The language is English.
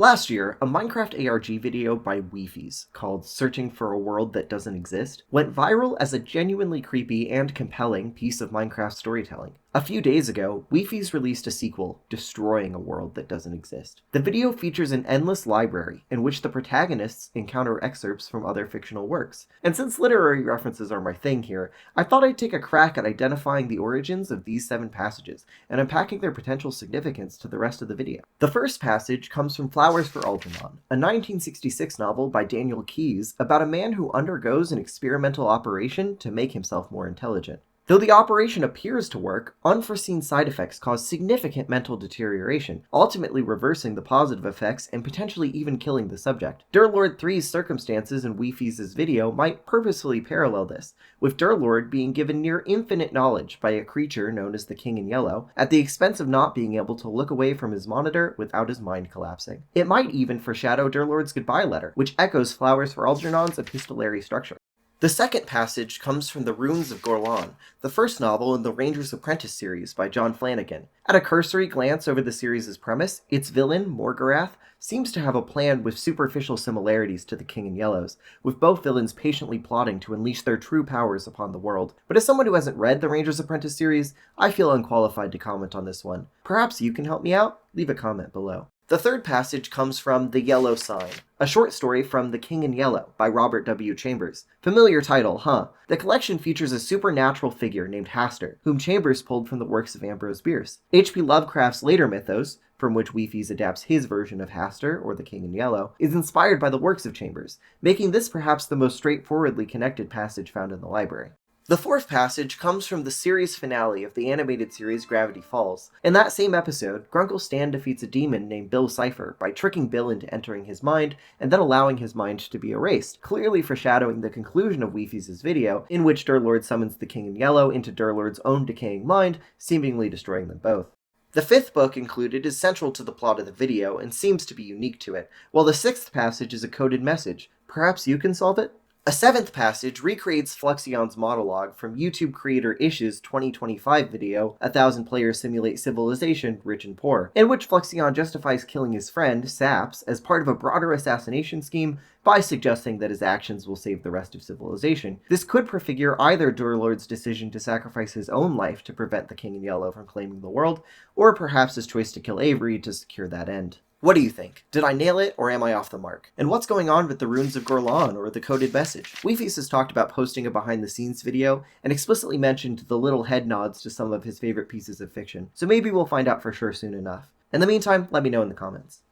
Last year, a Minecraft ARG video by Weefies, called Searching for a World That Doesn't Exist, went viral as a genuinely creepy and compelling piece of Minecraft storytelling. A few days ago, Weefies released a sequel, Destroying a World That Doesn't Exist. The video features an endless library in which the protagonists encounter excerpts from other fictional works. And since literary references are my thing here, I thought I'd take a crack at identifying the origins of these 7 passages and unpacking their potential significance to the rest of the video. The first passage comes from Flowers for Algernon, a 1966 novel by Daniel Keyes about a man who undergoes an experimental operation to make himself more intelligent. Though the operation appears to work, unforeseen side effects cause significant mental deterioration, ultimately reversing the positive effects and potentially even killing the subject. Durlord 3's circumstances in Weefies' video might purposefully parallel this, with Durlord being given near infinite knowledge by a creature known as the King in Yellow, at the expense of not being able to look away from his monitor without his mind collapsing. It might even foreshadow Durlord's goodbye letter, which echoes Flowers for Algernon's epistolary structure. The second passage comes from The Runes of Gorlan, the first novel in the Ranger's Apprentice series by John Flanagan. At a cursory glance over the series' premise, its villain, Morgarath, seems to have a plan with superficial similarities to the King in Yellow's, with both villains patiently plotting to unleash their true powers upon the world. But as someone who hasn't read the Ranger's Apprentice series, I feel unqualified to comment on this one. Perhaps you can help me out? Leave a comment below. The third passage comes from The Yellow Sign, a short story from The King in Yellow by Robert W. Chambers. Familiar title, huh? The collection features a supernatural figure named Hastur, whom Chambers pulled from the works of Ambrose Bierce. H.P. Lovecraft's later mythos, from which Weefies adapts his version of Hastur, or the King in Yellow, is inspired by the works of Chambers, making this perhaps the most straightforwardly connected passage found in the library. The fourth passage comes from the series finale of the animated series Gravity Falls. In that same episode, Grunkle Stan defeats a demon named Bill Cipher by tricking Bill into entering his mind and then allowing his mind to be erased, clearly foreshadowing the conclusion of Weefies' video, in which Durlord summons the King in Yellow into Durlord's own decaying mind, seemingly destroying them both. The fifth book included is central to the plot of the video and seems to be unique to it, while the sixth passage is a coded message. Perhaps you can solve it? A seventh passage recreates Flexion's monologue from YouTube creator Ish's 2025 video, 1,000 Players Simulate Civilization, Rich and Poor, in which Flexion justifies killing his friend, Saps, as part of a broader assassination scheme by suggesting that his actions will save the rest of civilization. This could prefigure either Durlord's decision to sacrifice his own life to prevent the King in Yellow from claiming the world, or perhaps his choice to kill Avery to secure that end. What do you think? Did I nail it, or am I off the mark? And what's going on with the Runes of Gorlan, or the coded message? Weefies has talked about posting a behind-the-scenes video, and explicitly mentioned the little head nods to some of his favorite pieces of fiction, so maybe we'll find out for sure soon enough. In the meantime, let me know in the comments.